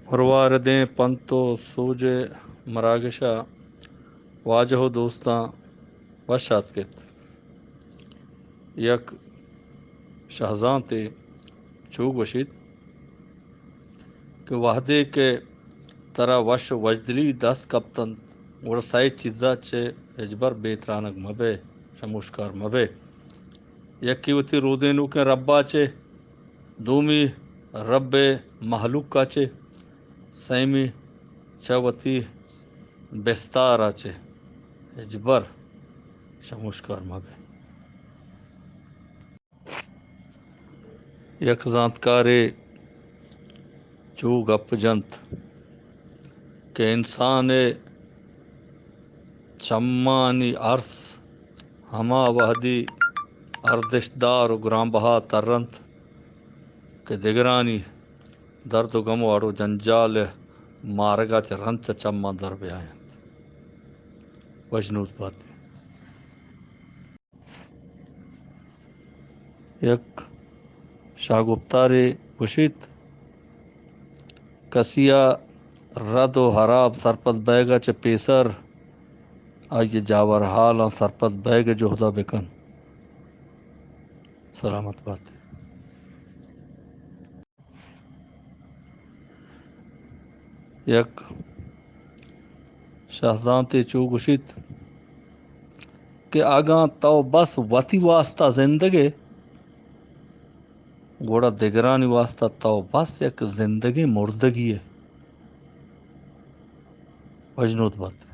مرواردیں پنتو سوج مراگشا واجہ و دوستاں وشات کت یک شہزاں تے چوگ وشید کہ وحدے کے ترا وش وجدلی دست کپتن ورسائی چیزا چے اجبر بیترانک مبے شموشکار مبے یکی وتی رودینو کے ربا چے دومی رب محلوق کا چے سیمی چوتی بستارا چے اجبر شموشکار مبے یک زانتکارے چو گپ جنت کہ انسان چمانی عرض ہما وحدی ارزشدار و گران بہا ترنت کہ دگرانی درد و غم واڑو جنجال مارگا چ رنت چما در بیاین وجنود بات یک شاگفتارے وشید کسیا رد و حراب سرپت بیگا چ پیسر آئی جاور حالا سرپت بیگ جہدا بکن سلامت بات یک شہزاں تے چو گشید کہ آگاں تو بس وتی واسطہ زندگی گوڑا دگرانی واسطہ تو بس یک زندگی مردگی ہے وجنود بات